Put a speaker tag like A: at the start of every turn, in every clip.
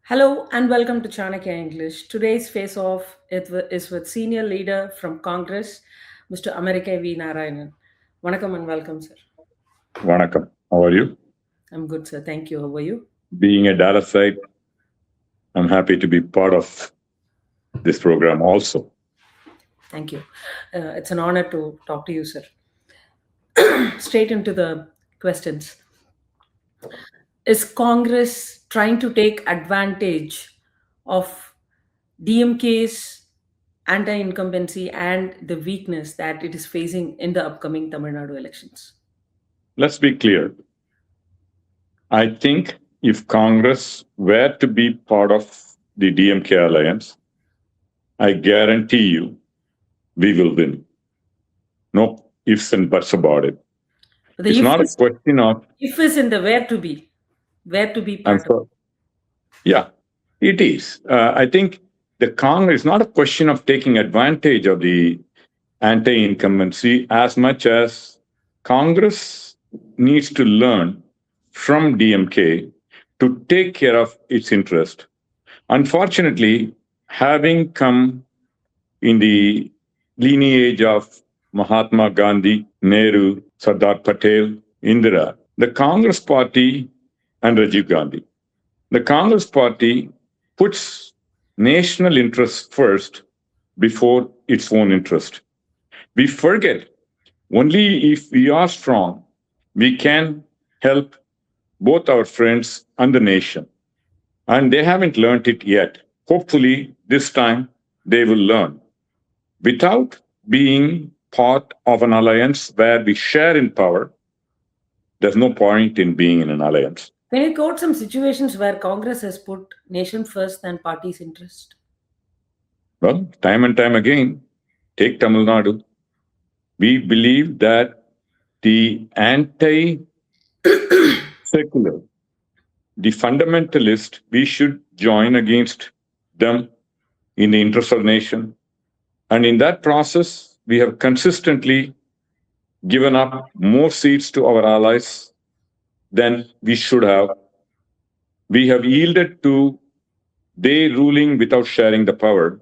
A: Hello and welcome to Chanakya English. Today's face off is with senior leader from Congress, Mr. America V. Narayanan. Vanakkam and welcome, sir.
B: Vanakkam. How are you?
A: I'm good, sir. Thank you. How are you?
B: Being a Dalasite, I'm happy to be part of this program also.
A: Thank you. It's an honor to talk to you, sir. Straight into the questions. Is Congress trying to take advantage of DMK's anti-incumbency and the weakness that it is facing in the upcoming Tamil Nadu elections?
B: Let's be clear. I think if Congress were to be part of the DMK alliance, I guarantee you we will win. No ifs and buts about it.
A: The
B: It's not a question of.
A: if is in the where to be
B: I'm
A: part of.
B: sorry. Yeah, it is. I think the Congress is not a question of taking advantage of the anti-incumbency as much as Congress needs to learn from DMK to take care of its interest. Unfortunately, having come in the lineage of Mahatma Gandhi, Nehru, Sardar Patel, Indira, the Congress Party, and Rajiv Gandhi, the Congress Party puts national interest first before its own interest. We forget only if we are strong, we can help both our friends and the nation. And they haven't learned it yet. Hopefully, this time they will learn. Without being part of an alliance where we share in power, there's no point in being in an alliance.
A: Can you quote some situations where Congress has put nation first and party's interest?
B: Well, time and time again, take Tamil Nadu. We believe that the anti secular, the fundamentalist, we should join against them in the interest of the nation. And in that process, we have consistently given up more seats to our allies than we should have. We have yielded to they ruling without sharing the power.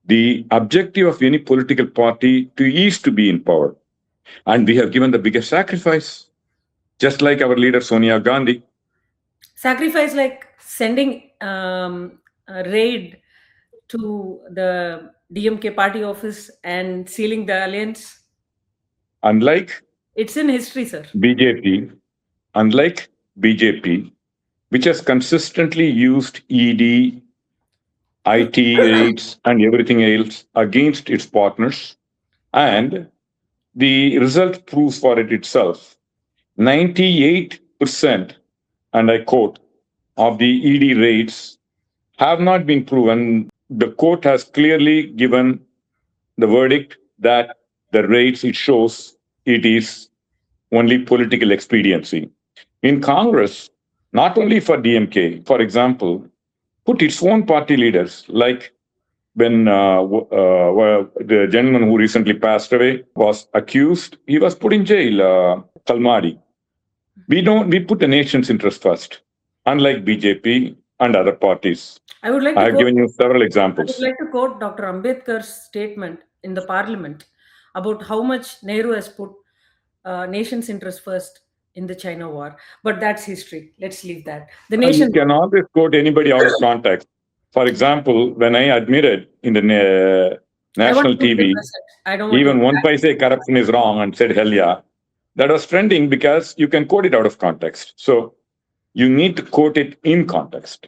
B: The objective of any political party is to be in power. And we have given the biggest sacrifice, just like our leader Sonia Gandhi.
A: Sacrifice like sending a raid to the DMK party office and sealing the alliance.
B: Unlike
A: It's in history, sir.
B: unlike BJP, which has consistently used ED, IT raids, and everything else against its partners, and the result proves for it itself. 98%, and I quote, of the ED raids have not been proven. The court has clearly given the verdict that the raids, it shows it is only political expediency. In Congress, not only for DMK, for example, put its own party leaders, like when the gentleman who recently passed away was accused, he was put in jail, Kalmadi. We put the nation's interest first, unlike BJP and other parties.
A: I would like
B: I
A: to
B: have
A: quote,
B: given you several
A: I would
B: examples.
A: like to quote Dr. Ambedkar's statement in the parliament about how much Nehru has put nation's interest first in the China war. But that's history. Let's leave that. The
B: And you
A: nation.
B: can always quote anybody out of context. For example, when I admitted in the
A: I want
B: national
A: to be
B: TV,
A: present. I don't want
B: even
A: to.
B: one paise corruption is wrong and said, hell yeah, that was trending because you can quote it out of context. So you need to quote it in context.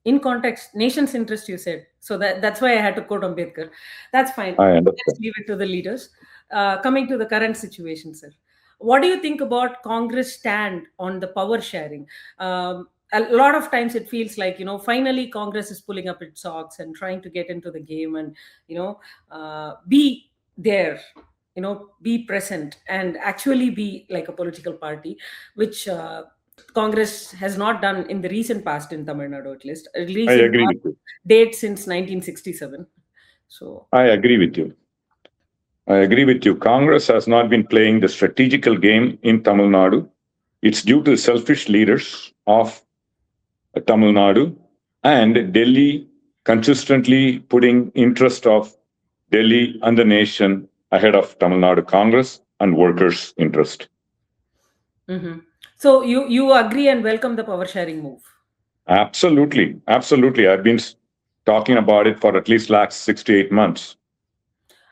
A: In context, nation's interest, you said. So that's why I had to quote Ambedkar. That's fine.
B: I
A: Let's
B: understand.
A: leave it to the leaders. Coming to the current situation, sir. What do you think about Congress' stand on the power sharing? A lot of times it feels like, finally Congress is pulling up its socks and trying to get into the game and, be there, be present and actually be like a political party, which Congress has not done in the recent past in Tamil Nadu, at
B: I
A: least in
B: agree with you.
A: date since 1967. So
B: I agree with you. I agree with you. Congress has not been playing the strategical game in Tamil Nadu. It's due to the selfish leaders of Tamil Nadu and Delhi consistently putting interest of Delhi and the nation ahead of Tamil Nadu Congress and workers' interest.
A: Mhm. So you agree and welcome the power sharing move.
B: Absolutely, absolutely. I've been talking about it for at least last 6 to 8 months.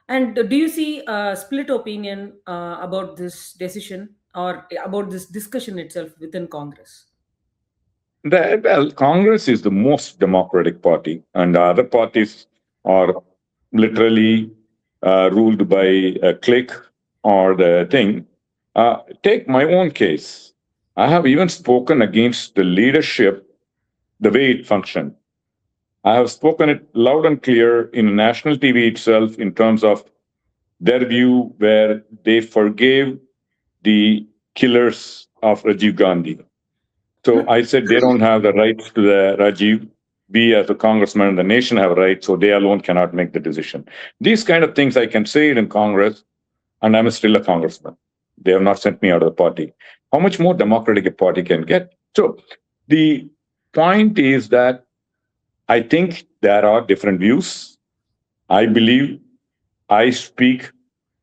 A: And do you see a split opinion about this decision or about this discussion itself within Congress?
B: Well, Congress is the most democratic party, and the other parties are literally ruled by a clique or the thing. Take my own case. I have even spoken against the leadership, the way it functioned. I have spoken it loud and clear in national TV itself in terms of their view, where they forgave the killers of Rajiv Gandhi. So
A: No.
B: I said they don't have the rights to the Rajiv. We, as a congressman and the nation, have rights, so they alone cannot make the decision. These kind of things I can say it in Congress, and I'm still a congressman. They have not sent me out of the party. How much more democratic a party can get? So the point is that I think there are different views. I believe I speak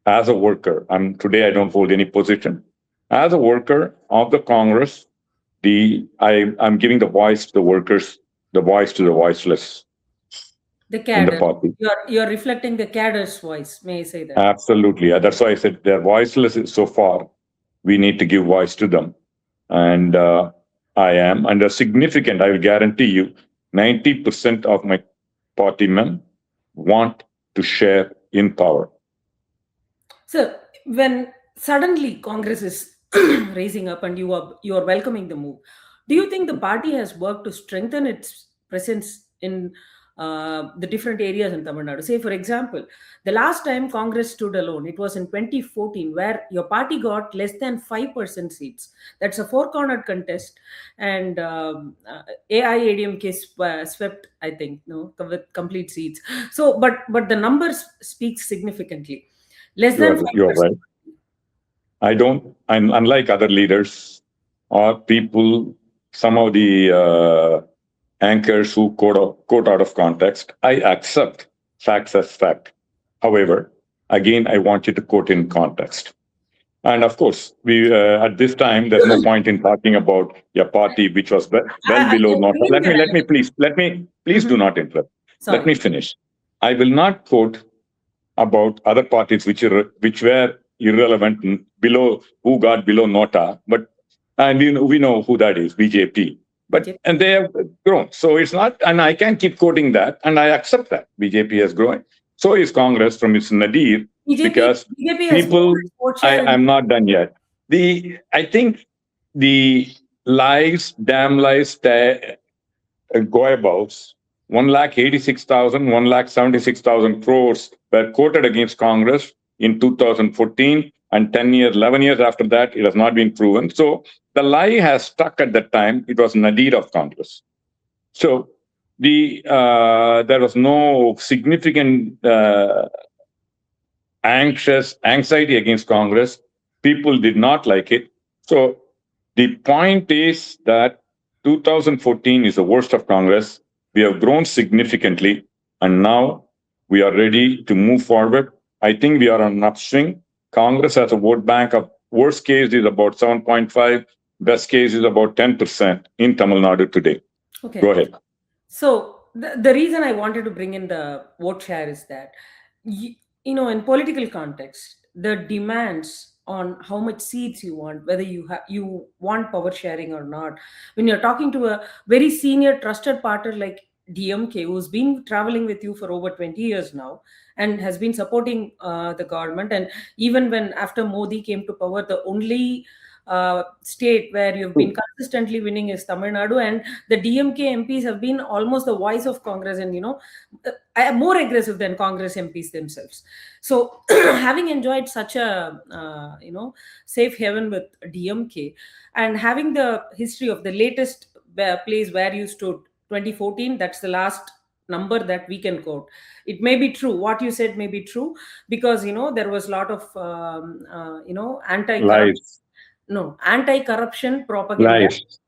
B: as a worker. I don't hold any position. As a worker of the Congress, I'm giving the voice to the workers, the voice to the voiceless
A: The
B: in the
A: cadre.
B: party.
A: You're reflecting the cadre's voice. May I say that?
B: Absolutely. That's why I said they're voiceless so far. We need to give voice to them. And I am. And a significant, I will guarantee you, 90% of my party men want to share in power.
A: So when suddenly Congress is raising up and you are welcoming the move, do you think the party has worked to strengthen its presence in the different areas in Tamil Nadu? Say, for example, the last time Congress stood alone, it was in 2014, where your party got less than 5% seats. That's a four-cornered contest, and AIADMK swept, I think, no, with complete seats. So, but the numbers speak significantly. Less than
B: You're
A: 5%.
B: right. I'm unlike other leaders or people, some of the anchors who quote out of context. I accept facts as fact. However, again, I want you to quote in context. And of course, we at this time, there's no point in talking about a party which was well below
A: You're
B: not.
A: bringing the
B: Let me please do
A: Mhm.
B: not interrupt. Let
A: Sorry.
B: me finish. I will not quote about other parties which were irrelevant below who got below nota, but and we know who that is, BJP. But
A: BJP.
B: and they have grown, so it's not, and I can keep quoting that, and I accept that BJP has grown. So is Congress from its nadir, because
A: BJP has more
B: people.
A: vote share in.
B: I'm not done yet. I think the lies, damn lies, go abouts 1,86,000, 1,76,000 crores were quoted against Congress in 2014, and 10 years, 11 years after that, it has not been proven. So the lie has stuck at that time. It was nadir of Congress. So there was no significant anxiety against Congress. People did not like it. So the point is that 2014 is the worst of Congress. We have grown significantly, and now we are ready to move forward. I think we are on an upswing. Congress has a vote bank of worst case is about 7.5, best case is about 10% in Tamil Nadu today. Go
A: Okay.
B: ahead.
A: So the reason I wanted to bring in the vote share is that, in political context, the demands on how much seats you want, whether you want power sharing or not, when you're talking to a very senior trusted partner like DMK, who's been traveling with you for over 20 years now and has been supporting the government, and even when after Modi came to power, the only state where you've been consistently winning is Tamil Nadu, and the DMK MPs have been almost the voice of Congress, and more aggressive than Congress MPs themselves. So, having enjoyed such a safe haven with DMK, and having the history of the latest place where you stood, 2014, that's the last number that we can quote. It may be true, what you said may be true, because there was a lot of anti-corruption,
B: Lies,
A: no, anti-corruption propaganda.
B: lies.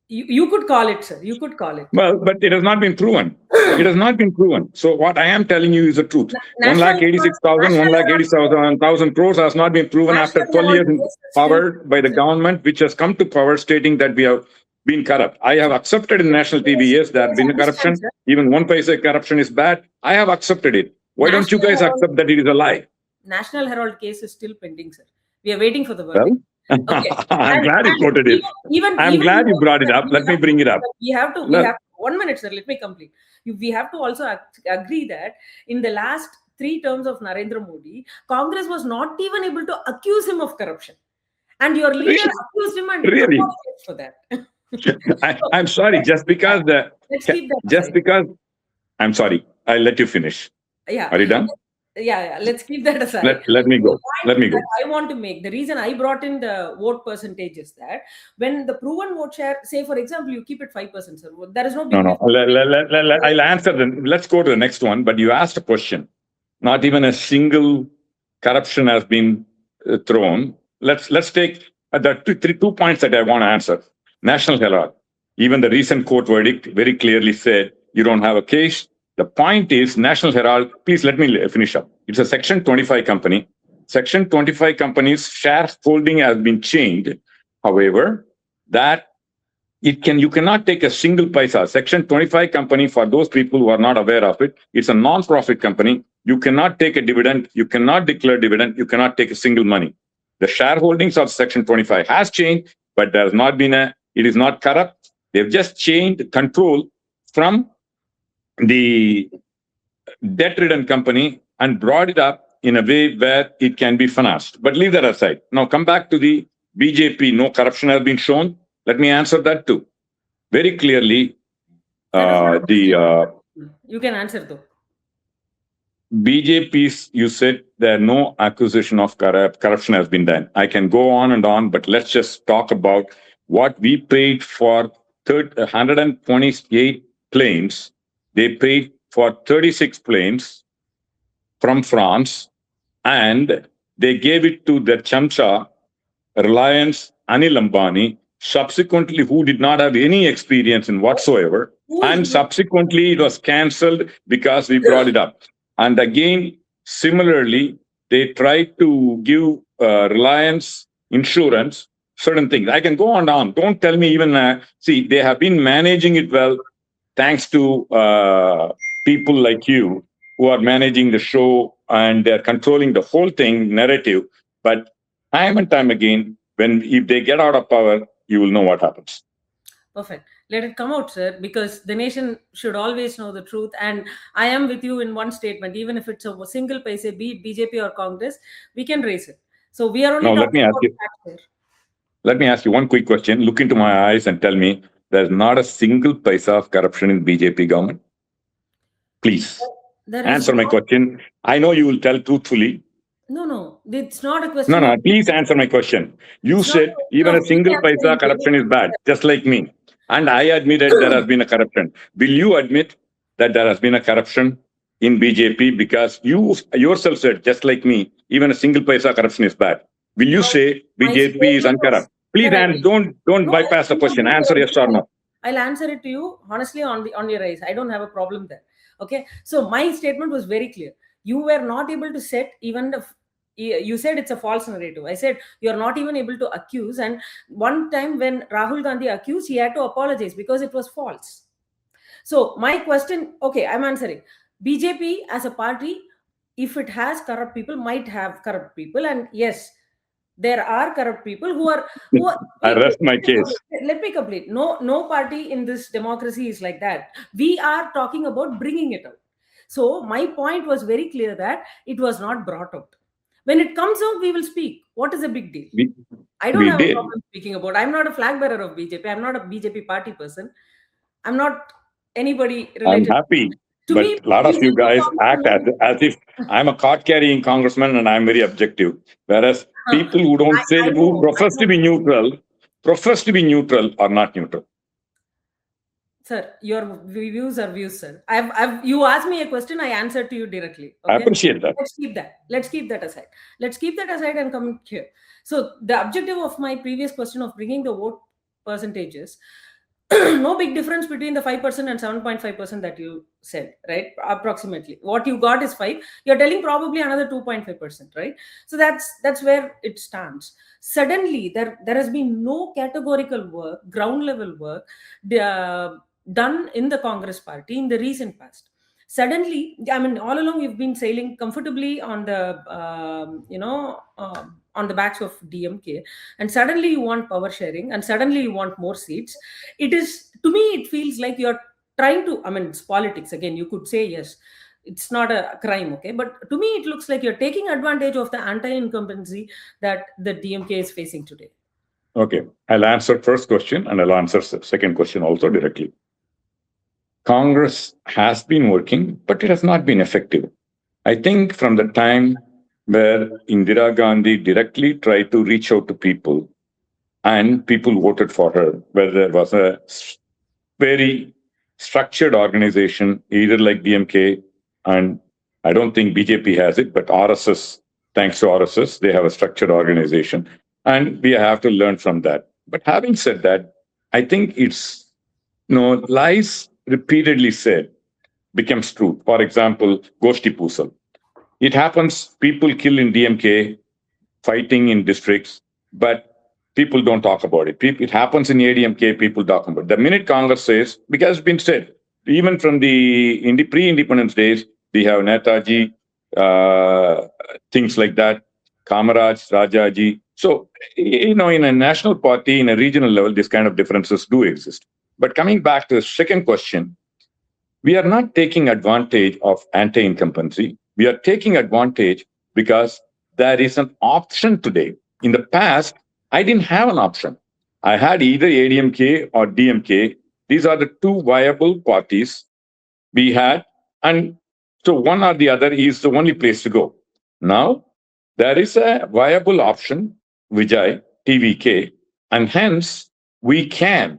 A: You could call it, sir. You could call it.
B: Well, but it has not been proven. It has not been proven. So what I am telling you is the truth. One
A: National
B: lakh
A: Herald,
B: 86,000,
A: National
B: one lakh
A: Herald,
B: 87,000 crores has not been proven after
A: National
B: 12
A: Herald
B: years in
A: case is still
B: power by the
A: pending, sir.
B: government, which has come to power stating that we have been corrupt. I have accepted in national TV,
A: Yes,
B: yes, there has
A: yes,
B: been a
A: understand,
B: corruption.
A: sir.
B: Even 1 paisa corruption is bad. I have accepted it. Why don't you
A: National
B: guys
A: Herald,
B: accept that it is a lie?
A: National Herald case is still pending, sir. We are waiting for the verdict.
B: Well,
A: Okay,
B: I'm
A: and
B: glad you quoted it. I'm
A: even
B: glad you
A: more,
B: brought it
A: sir,
B: up. Let me bring it up.
A: we
B: Let-
A: have 1 minute, sir. Let me complete. We have to also agree that in the last 3 terms of Narendra Modi, Congress was not even able to accuse him of corruption, and your leader accused him and
B: really,
A: apologized for that. So,
B: I'm sorry.
A: let's keep that
B: Just
A: aside.
B: because I'm sorry, I'll let you finish.
A: Yeah,
B: Are you done?
A: yeah. Let's keep that aside.
B: Let me
A: The
B: go. Let
A: point
B: me go.
A: that I want to make, the reason I brought in the vote percentage is that when the proven vote share, say for example, you keep it 5%, sir, there is no
B: No,
A: big
B: no.
A: difference.
B: I'll answer. Let's go to the next one. But you asked a question. Not even a single corruption has been thrown. Let's take the 2 points that I want to answer. National Herald. Even the recent court verdict very clearly said you don't have a case. The point is National Herald. Please let me finish up. It's a Section 25 company. Section 25 company's shareholding has been changed. However, that you cannot take a single paisa. Section 25 company, for those people who are not aware of it, it's a non-profit company. You cannot take a dividend, you cannot declare dividend, you cannot take a single money. The shareholdings of Section 25 has changed, but there has not been it is not corrupt. They've just changed control from the debt-ridden company and brought it up in a way where it can be financed. But leave that aside. Now come back to the BJP. No corruption has been shown. Let me answer that too. Very clearly,
A: That is not
B: the
A: you can answer though.
B: BJP's, you said there no accusation of corruption has been done. I can go on and on, but let's just talk about what we paid for 128 planes. They paid for 36 planes from France, and they gave it to the Chamcha, Reliance, Anil Ambani, subsequently, who did not have any experience in whatsoever. And subsequently, it was cancelled because we brought it up. And again, similarly, they tried to give Reliance Insurance certain things. I can go on and on. Don't tell me even, see, they have been managing it well thanks to people like you who are managing the show and they're controlling the whole thing narrative. But time and time again, if they get out of power, you will know what happens.
A: Perfect. Let it come out, sir, because the nation should always know the truth. And I am with you in one statement. Even if it's a single paise, be it BJP or Congress, we can raise it. So we are only
B: Now,
A: talking about facts here.
B: let me ask you one quick question. Look into my eyes and tell me there's not a single paisa of corruption in BJP government. Please answer my question. I know you will tell truthfully.
A: No, it's not a question.
B: No, please answer my question. You said even a single paisa corruption is bad, just like me. And I admitted there has been a corruption. Will you admit that there has been a corruption in BJP? Because you yourself said, just like me, even a single paisa corruption is bad. Will you say BJP is uncorrupt? Please, and don't bypass the question. Answer yes or no.
A: I'll answer it to you honestly on your eyes. I don't have a problem there. Okay. So my statement was very clear. You were not able to set even the. You said it's a false narrative. I said you're not even able to accuse. And one time when Rahul Gandhi accused, he had to apologize because it was false. So my question, okay, I'm answering. BJP as a party, if it has corrupt people, might have corrupt people, and yes, there are corrupt people who are.
B: I rest my case.
A: Let me complete. No party in this democracy is like that. We are talking about bringing it out. So my point was very clear that it was not brought out. When it comes out, we will speak. What is a big deal? I don't have a problem speaking about. I'm not a flag bearer of BJP. I'm not a BJP party person. I'm not anybody related.
B: I'm happy. But a lot of you guys act as if I'm a card-carrying congressman and I'm very objective. Whereas people who don't say, who profess to be neutral are not neutral.
A: Sir, your views are views, sir. You asked me a question, I answered to you directly. Okay?
B: I appreciate that.
A: Let's keep that aside. Let's keep that aside and come here. So the objective of my previous question of bringing the vote percentages, no big difference between the 5% and 7.5% that you said, right? Approximately. What you got is 5. You're telling probably another 2.5%, right? So that's where it stands. Suddenly, there has been no categorical work, ground level work, uh, done in the Congress party in the recent past. Suddenly, I mean, all along you've been sailing comfortably on the, on the backs of DMK, and suddenly you want power sharing, and suddenly you want more seats. It is, to me it feels like you're trying to, I mean, it's politics again, you could say yes, it's not a crime, okay, but to me it looks like you're taking advantage of the anti-incumbency that the DMK is facing today.
B: Okay, I'll answer first question and I'll answer second question also directly. Congress has been working, but it has not been effective. I think from the time where Indira Gandhi directly tried to reach out to people and people voted for her, where there was a very structured organization, either like DMK, and I don't think BJP has it, but RSS, thanks to RSS, they have a structured organization. And we have to learn from that. But having said that, I think it's, lies repeatedly said becomes true. For example, Goshti Pusal. It happens, people kill in DMK, fighting in districts, but people don't talk about it. It happens in ADMK, people talk about it. The minute Congress says, because it's been said, even from the pre-independence days, we have Netaji, things like that, Kamaraj, Rajaji. So, in a national party, in a regional level, these kind of differences do exist. But coming back to the second question, we are not taking advantage of anti-incumbency. We are taking advantage because there is an option today. In the past, I didn't have an option. I had either ADMK or DMK. These are the two viable parties we had. And so one or the other is the only place to go. Now, there is a viable option, Vijay, TVK, and hence we can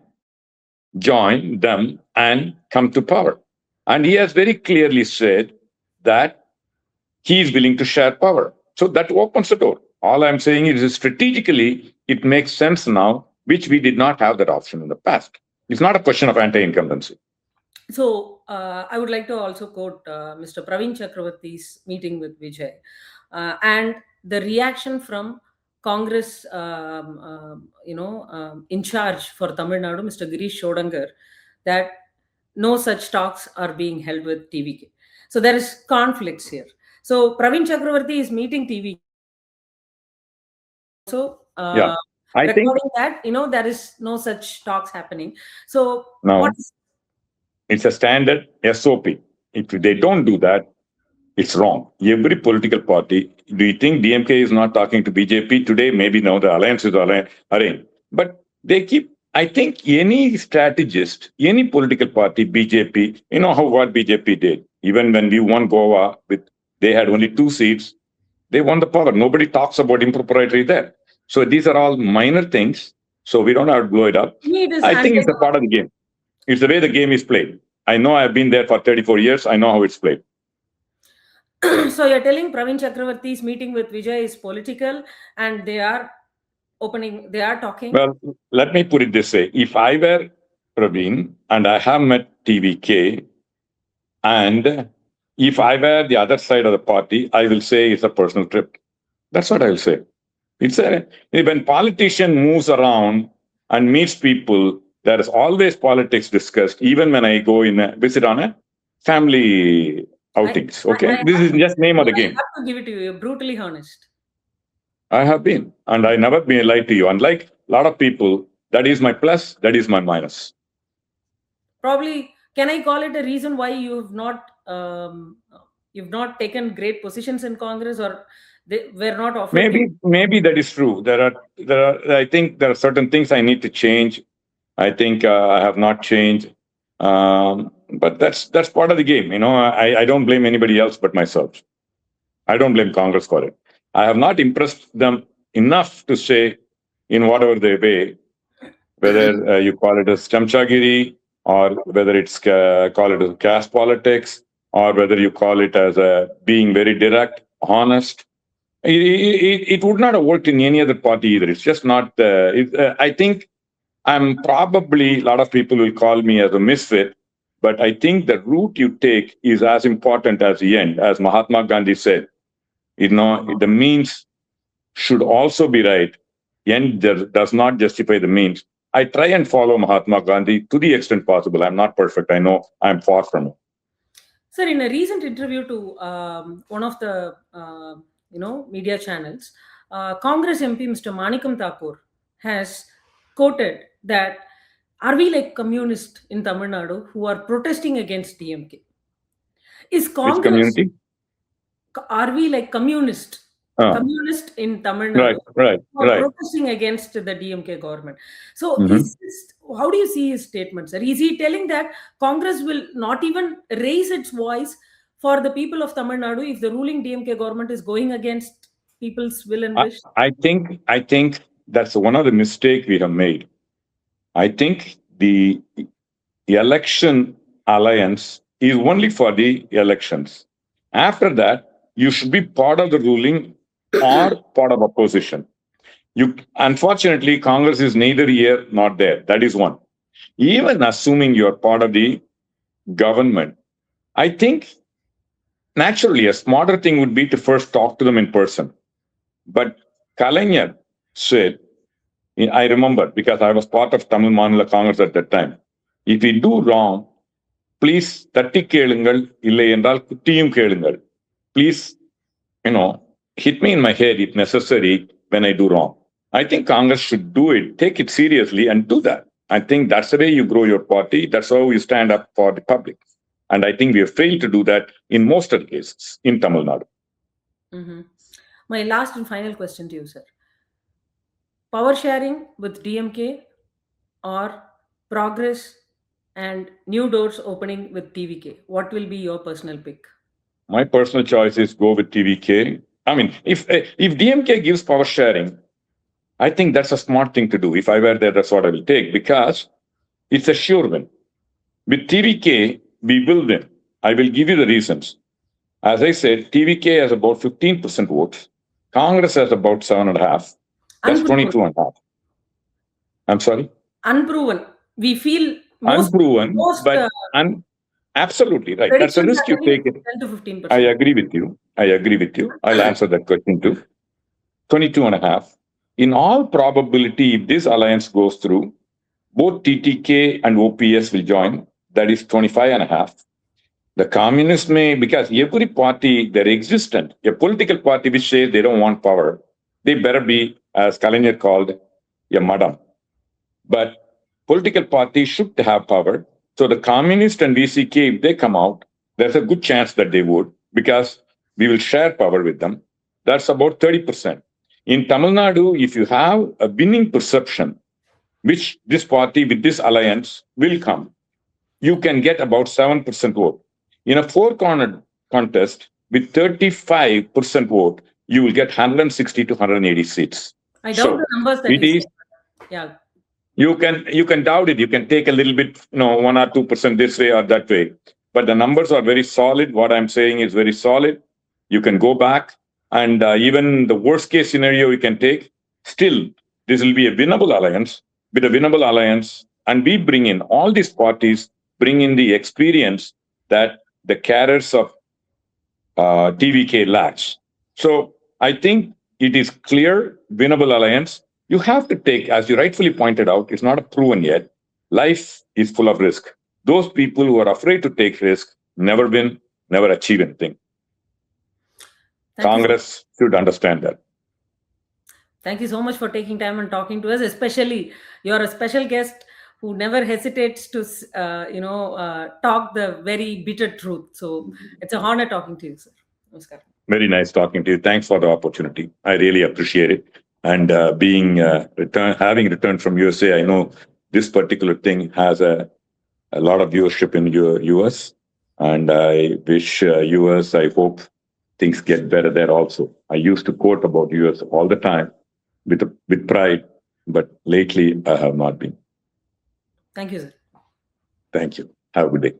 B: join them and come to power. And he has very clearly said that he is willing to share power. So that opens the door. All I'm saying is strategically, it makes sense now, which we did not have that option in the past. It's not a question of anti-incumbency.
A: So I would like to also quote Mr. Praveen Chakravarti's meeting with Vijay, and the reaction from Congress, in charge for Tamil Nadu, Mr. Girish Shodangar, that no such talks are being held with TVK. So there is conflicts here. So Praveen Chakravarti is meeting TVK. So
B: Yeah, I think
A: recording that, there is no such talks happening. So
B: now
A: what is
B: it's a standard SOP. If they don't do that, it's wrong. Every political party, do you think DMK is not talking to BJP today? Maybe now the alliance is arranged. But they keep, I think any strategist, any political party, BJP, you know what BJP did. Even when we won Goa, they had only 2 seats, they won the power. Nobody talks about impropriety there. So these are all minor things. So we don't have to blow it up. I think it's a part of the game. It's the way the game is played. I know I've been there for 34 years. I know how it's played.
A: So you're telling Praveen Chakravarti's meeting with Vijay is political and they are talking?
B: Well, let me put it this way. If I were Praveen and I have met TVK, and if I were the other side of the party, I will say it's a personal trip. That's what I will say. When politician moves around and meets people, there is always politics discussed, even when I go visit on a family outings. Okay, this is just name of the game.
A: I have to give it to you. You're brutally honest.
B: I have been, and I never been lied to you. Unlike a lot of people, that is my plus, that is my minus.
A: Probably, can I call it a reason why you've not taken great positions in Congress, or they were not offered?
B: Maybe that is true. There are. I think there are certain things I need to change. I think I have not changed. But that's part of the game. I don't blame anybody else but myself. I don't blame Congress for it. I have not impressed them enough to say, in whatever they way, whether you call it as chamchagiri, or whether it's call it as caste politics, or whether you call it as being very direct, honest. It would not have worked in any other party either. It's just not. I think I'm probably, a lot of people will call me as a misfit, but I think the route you take is as important as the end. As Mahatma Gandhi said, the means should also be right. End does not justify the means. I try and follow Mahatma Gandhi to the extent possible. I'm not perfect. I know I'm far from it.
A: Sir, in a recent interview to one of the media channels, Congress MP Mr. Manikam Thakur has quoted that, "Are we like communists in Tamil Nadu who are protesting against DMK? Is
B: Which
A: Congress,
B: community?
A: are we like
B: Ah,
A: communist in Tamil
B: right,
A: Nadu
B: right,
A: who are
B: right.
A: protesting against the DMK government?" So,
B: Mhm.
A: how do you see his statement, sir? Is he telling that Congress will not even raise its voice for the people of Tamil Nadu if the ruling DMK government is going against people's will and
B: I,
A: wish?
B: I think that's one of the mistake we have made. I think the election alliance is only for the elections. After that, you should be part of the ruling or part of opposition. Unfortunately, Congress is neither here nor there. That is one. Even assuming you're part of the government, I think naturally a smarter thing would be to first talk to them in person. But Kalaignar said, I remember because I was part of Tamil Manila Congress at that time. If we do wrong, please தட்டி கேளுங்கள் இல்லை என்றால் குத்தியும் கேளுங்கள். Please, you know, hit me in my head if necessary when I do wrong. I think Congress should do it, take it seriously and do that. I think that's the way you grow your party. That's how you stand up for the public. And I think we have failed to do that in most of the cases in Tamil Nadu.
A: Mhm. My last and final question to you, sir. Power sharing with DMK or progress and new doors opening with TVK? What will be your personal pick?
B: My personal choice is go with TVK. I mean, if DMK gives power sharing, I think that's a smart thing to do. If I were there, that's what I will take because it's a sure win. With TVK, we will win. I will give you the reasons. As I said, TVK has about 15% votes. Congress has about 7.5. That's
A: Unproven.
B: 22.5. I'm sorry?
A: Unproven. We feel
B: Unproven,
A: most
B: but absolutely right. That's a
A: predictions
B: risk
A: are
B: you
A: telling
B: take.
A: 10 to
B: I
A: 15%.
B: agree with you. I agree with you. I'll answer that question too. 22.5. In all probability, if this alliance goes through, both TTK and OPS will join. That is 25.5. The communists may, because every party, they're existent. A political party which says they don't want power, they better be, as Kalaignar called, a madam. But political parties should have power. So the communist and VCK, if they come out, there's a good chance that they would, because we will share power with them. That's about 30%. In Tamil Nadu, if you have a winning perception, which this party with this alliance will come, you can get about 7% vote. In a four-cornered contest with 35% vote, you will get 160 to 180 seats.
A: I doubt the
B: So
A: numbers that
B: it
A: you
B: is.
A: said. Yeah.
B: You can doubt it. You can take a little bit, 1 or 2% this way or that way. But the numbers are very solid. What I'm saying is very solid. You can go back, and even the worst case scenario you can take. Still, this will be a winnable alliance. With a winnable alliance, and we bring in all these parties, bring in the experience that the carriers of TVK lacks. So I think it is clear, winnable alliance. You have to take, as you rightfully pointed out, it's not proven yet. Life is full of risk. Those people who are afraid to take risk never win, never achieve anything.
A: Thank you.
B: Congress should understand that.
A: Thank you so much for taking time and talking to us. Especially, you're a special guest who never hesitates to, talk the very bitter truth. So it's a honor talking to you, sir. Namaskar.
B: Very nice talking to you. Thanks for the opportunity. I really appreciate it. And having returned from USA, I know this particular thing has a lot of viewership in US, and I wish US. I hope things get better there also. I used to quote about US all the time with pride, but lately I have not been.
A: Thank you, sir.
B: Thank you. Have a good day.